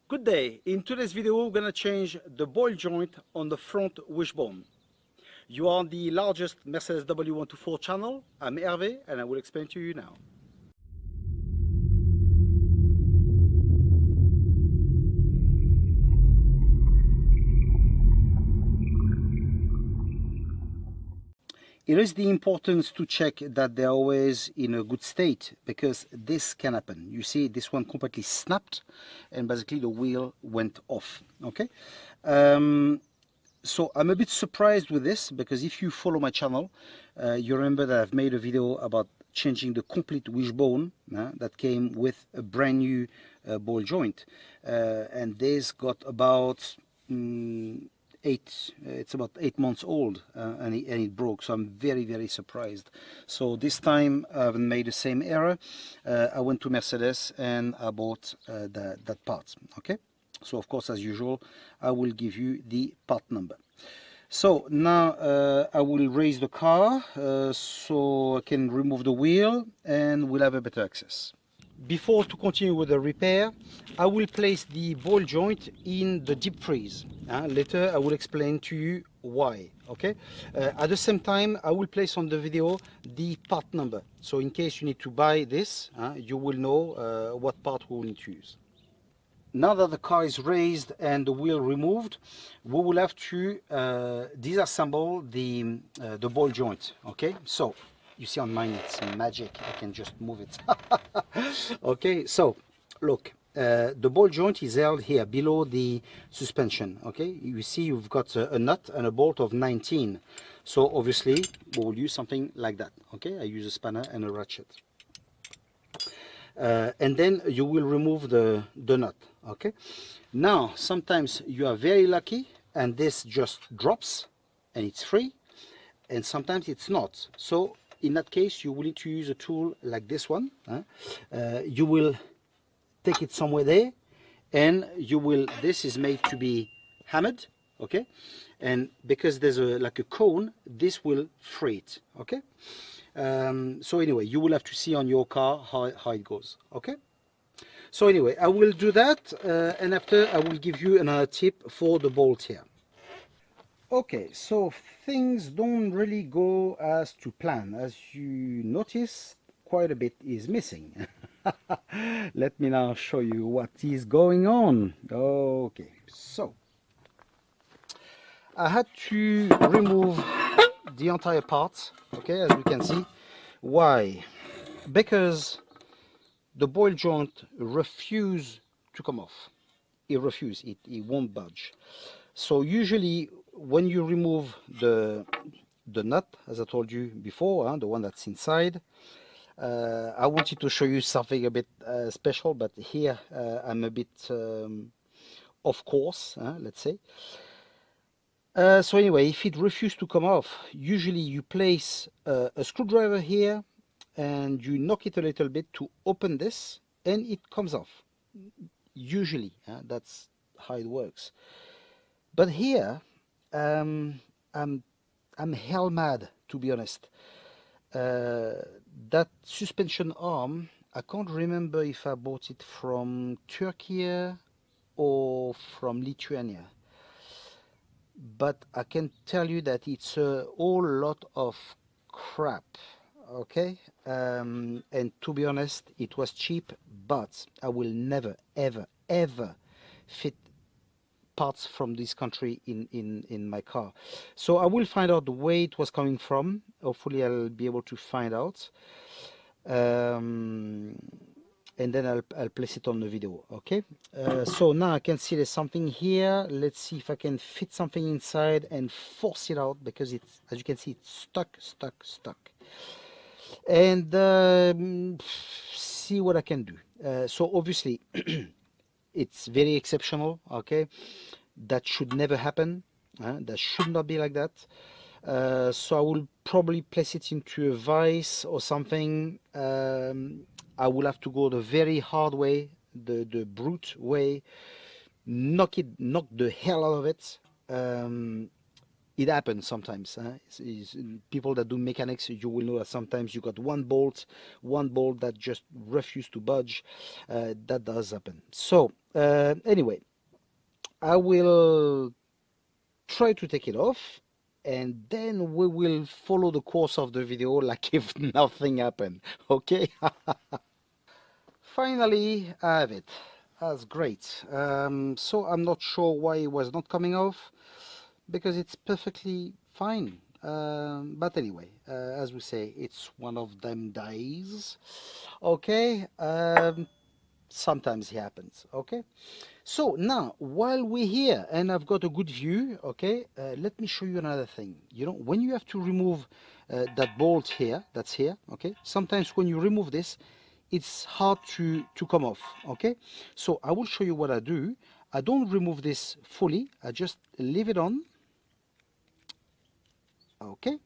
Good day. In today's video we're gonna change the ball joint on the front wishbone. You are on the largest Mercedes W124 channel. I'm Hervé and I will explain to you now. It is the importance to check that they're always in a good state, because this can happen. You see, this one completely snapped and basically the wheel went off. Okay, so I'm a bit surprised with this, because if you follow my channel, you remember that I've made a video about changing the complete wishbone that came with a brand new ball joint, and this got about it's about 8 months old, and it broke. So I'm very surprised. So this time I haven't made the same error. I went to Mercedes and I bought that part. Okay, so of course, as usual, I will give you the part number. So now I will raise the car so I can remove the wheel and we'll have a better access. Before to continue with the repair, I will place the ball joint in the deep freeze. Later I will explain to you why. Okay. At the same time, I will place on the video the part number, so in case you need to buy this, you will know what part we will need to use. Now that the car is raised and the wheel removed, we will have to disassemble the ball joint. Okay, so you see on mine it's magic, I can just move it. Okay, so look, the ball joint is held here below the suspension. Okay, you see you've got a nut and a bolt of 19, so obviously we will use something like that. Okay, I use a spanner and a ratchet, and then you will remove the nut. Okay, now sometimes you are very lucky and this just drops and it's free, and sometimes it's not. So in that case, you will need to use a tool like this one. You will take it somewhere there, and you will, this is made to be hammered, okay? And because there's like a cone, this will free it, okay? So anyway, you will have to see on your car how it goes, okay? So anyway, I will do that, and after I will give you another tip for the bolt here. Okay, so things don't really go as to plan. As you notice, quite a bit is missing. Let me now show you what is going on. Okay, so I had to remove the entire part, okay, as you can see. Why? Because the ball joint refused to come off. It refused, it won't budge. So usually when you remove the nut, as I told you before, the one that's inside, I wanted to show you something a bit special, but here I'm a bit off course, let's say. So anyway, if it refused to come off, usually you place a screwdriver here and you knock it a little bit to open this, and it comes off. Usually, that's how it works. But here, I'm hell mad, to be honest. That suspension arm, I can't remember if I bought it from Turkey or from Lithuania, but I can tell you that it's a whole lot of crap. Okay, and to be honest, it was cheap, but I will never ever fit parts from this country in my car. So I will find out where it was coming from. Hopefully I'll be able to find out, and then I'll place it on the video. Okay, so now I can see there's something here. Let's see if I can fit something inside and force it out, because it's, as you can see, it's stuck, and see what I can do. So obviously it's very exceptional, okay? That should never happen. That should not be like that. So I will probably place it into a vise or something. I will have to go the very hard way, the brute way, knock the hell out of it, it happens sometimes. People that do mechanics, you will know that sometimes you got one bolt that just refuses to budge. That does happen. So anyway, I will try to take it off, and then we will follow the course of the video like if nothing happened. Okay. Finally I have it. That's great. So I'm not sure why it was not coming off, because it's perfectly fine. But anyway, as we say, it's one of them days. Okay. Sometimes it happens. Okay. So now, while we're here and I've got a good view, okay, let me show you another thing. You know, when you have to remove that bolt here, that's here, okay, sometimes when you remove this, it's hard to come off, okay. So I will show you what I do. I don't remove this fully, I just leave it on, okay,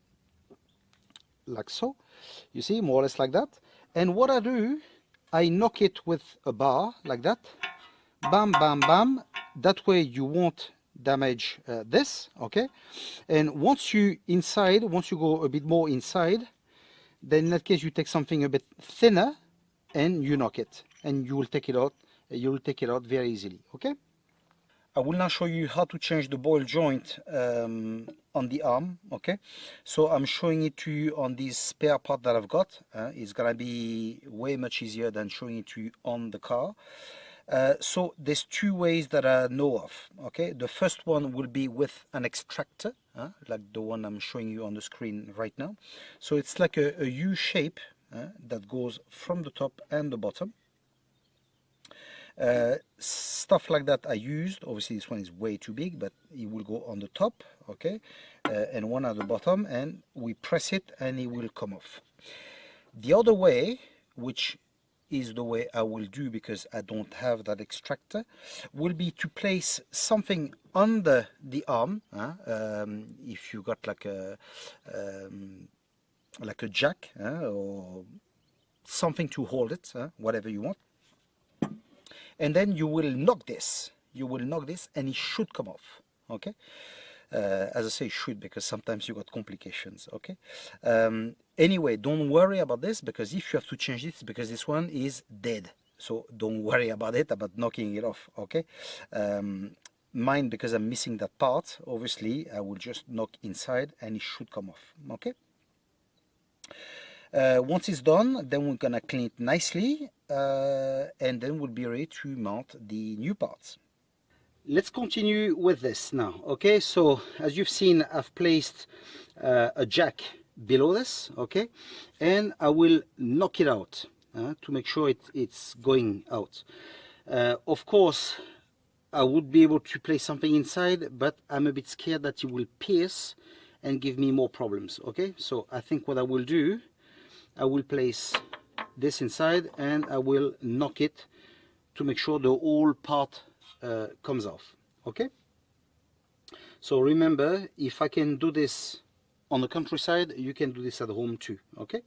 like so. You see, more or less like that. And what I do, I knock it with a bar like that. Bam, bam, bam. That way you won't damage this, okay. And once you go a bit more inside, then in that case you take something a bit thinner and you knock it, and you will take it out. You will take it out very easily, okay. I will now show you how to change the ball joint on the arm, okay. So I'm showing it to you on this spare part that I've got. It's gonna be way much easier than showing it to you on the car. So there's two ways that I know of, okay. The first one will be with an extractor, like the one I'm showing you on the screen right now. So it's like a U shape that goes from the top and the bottom. Stuff like that I used. Obviously this one is way too big, but it will go on the top, okay, and one at the bottom, and we press it and it will come off. The other way, which is the way I will do because I don't have that extractor, will be to place something under the arm. If you got like a jack or something to hold it, whatever you want, and then you will knock this. And it should come off, okay. As I say, should, because sometimes you got complications, okay. Anyway, don't worry about this, because if you have to change it, because this one is dead, so don't worry about it, about knocking it off, okay. Mine, because I'm missing that part, obviously I will just knock inside and it should come off, okay. Once it's done, then we're gonna clean it nicely, and then we'll be ready to mount the new parts. Let's continue with this now, okay. So as you've seen, I've placed a jack below this, okay, and I will knock it out to make sure it's going out. Of course I would be able to place something inside, but I'm a bit scared that it will pierce and give me more problems, okay. So I think what I will do, I will place this inside and I will knock it to make sure the whole part comes off, okay. So remember, if I can do this on the countryside, you can do this at home too, okay.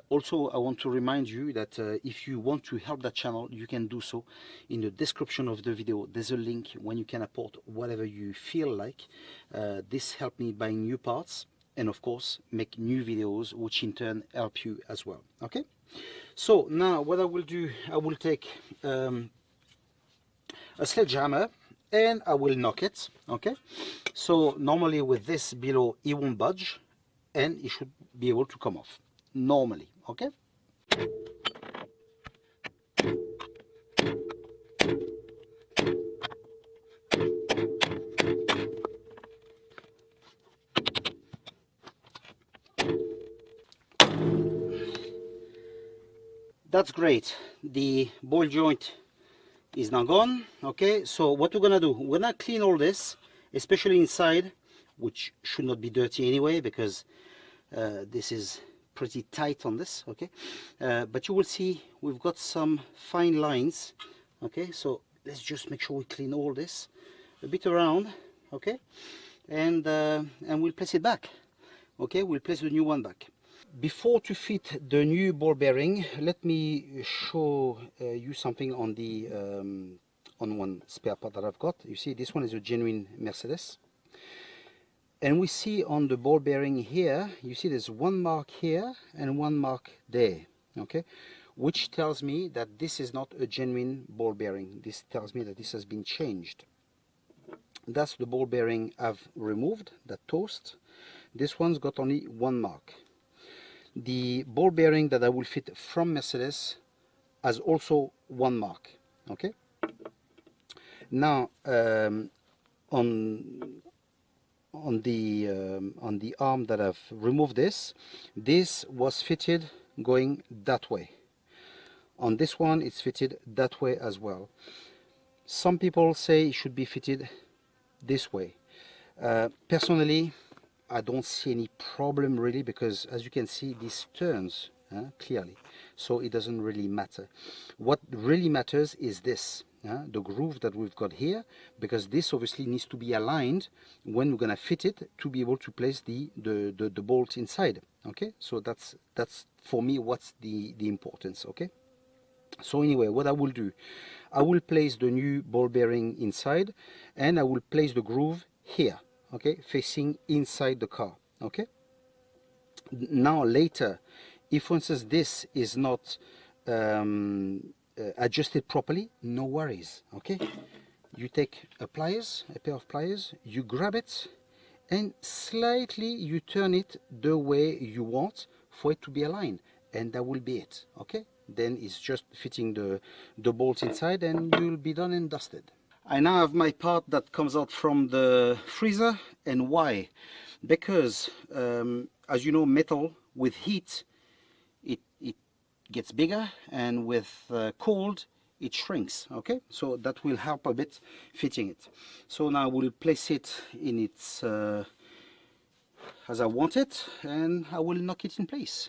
Also, I want to remind you that if you want to help that channel, you can do so. In the description of the video there's a link when you can support whatever you feel like. This helped me buying new parts, and of course make new videos, which in turn help you as well, okay. So now what I will do, I will take a sledgehammer and I will knock it, okay. So normally with this below, it won't budge and it should be able to come off normally, okay. That's great. The ball joint is now gone, okay. So what we're gonna do, we're gonna clean all this, especially inside, which should not be dirty anyway, because this is pretty tight on this, okay. But you will see we've got some fine lines, okay. So let's just make sure we clean all this a bit around, okay, and we'll place it back, okay. We'll place the new one back. Before to fit the new ball bearing, let me show you something on the on one spare part that I've got. You see, this one is a genuine Mercedes. And we see on the ball bearing here, you see there's one mark here and one mark there, okay, which tells me that this is not a genuine ball bearing. This tells me that this has been changed. That's the ball bearing I've removed, that toast. This one's got only one mark. The ball bearing that I will fit from Mercedes has also one mark, okay. Now on the arm that I've removed, this was fitted going that way. On this one it's fitted that way as well. Some people say it should be fitted this way. Personally, I don't see any problem really, because as you can see this turns clearly, so it doesn't really matter. What really matters is this, the groove that we've got here, because this obviously needs to be aligned when we're gonna fit it to be able to place the bolt inside, okay. So that's for me what's the importance, okay. So anyway, what I will do, I will place the new ball bearing inside and I will place the groove here, okay, facing inside the car, okay. Now later, if for instance this is not adjusted properly, no worries, okay. You take a pliers, a pair of pliers, you grab it and slightly you turn it the way you want for it to be aligned, and that will be it, okay. Then it's just fitting the bolts inside and you'll be done and dusted. I now have my part that comes out from the freezer. And why? Because as you know, metal with heat it gets bigger, and with cold it shrinks, okay. So that will help a bit fitting it. So now we'll place it in its as I want it, and I will knock it in place.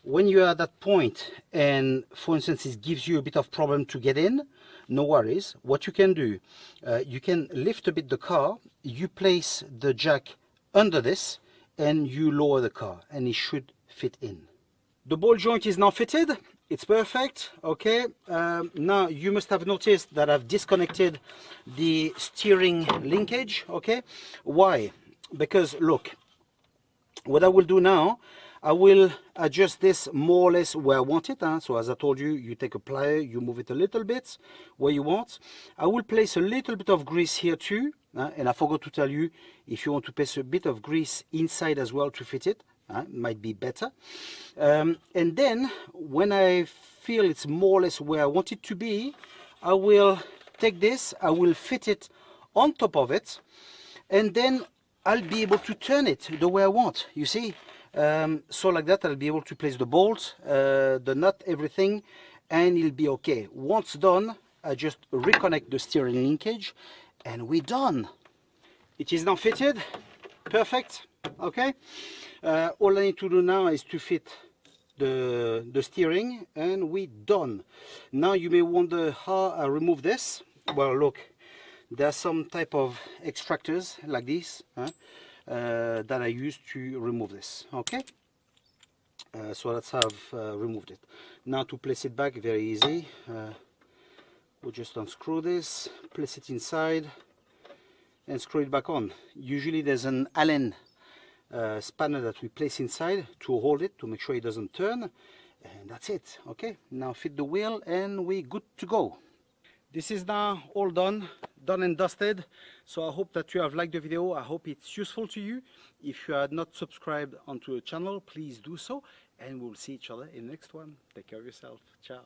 When you are at that point and for instance it gives you a bit of problem to get in, no worries. What you can do, you can lift a bit the car, you place the jack under this and you lower the car and it should fit in. The ball joint is now fitted, it's perfect, okay. Now you must have noticed that I've disconnected the steering linkage, okay. Why? Because look, what I will do now, I will adjust this more or less where I want it. So as I told you, you take a plier, you move it a little bit where you want. I will place a little bit of grease here too. And I forgot to tell you, if you want to place a bit of grease inside as well to fit it, might be better. And then when I feel it's more or less where I want it to be, I will take this, I will fit it on top of it, and then I'll be able to turn it the way I want, you see. So like that I'll be able to place the bolt, the nut, everything, and it'll be okay. Once done, I just reconnect the steering linkage and we're done. It is now fitted, perfect, okay. All I need to do now is to fit the steering and we're done. Now you may wonder how I remove this. Well, look, there's some type of extractors like this that I use to remove this, okay. So that's how I've removed it. Now to place it back, very easy. We'll just unscrew this, place it inside and screw it back on. Usually there's an Allen spanner that we place inside to hold it, to make sure it doesn't turn, and that's it, okay. Now fit the wheel and we're good to go. This is now all done and dusted. So I hope that you have liked the video. I hope it's useful to you. If you are not subscribed onto the channel, please do so, and we'll see each other in the next one. Take care of yourself. Ciao.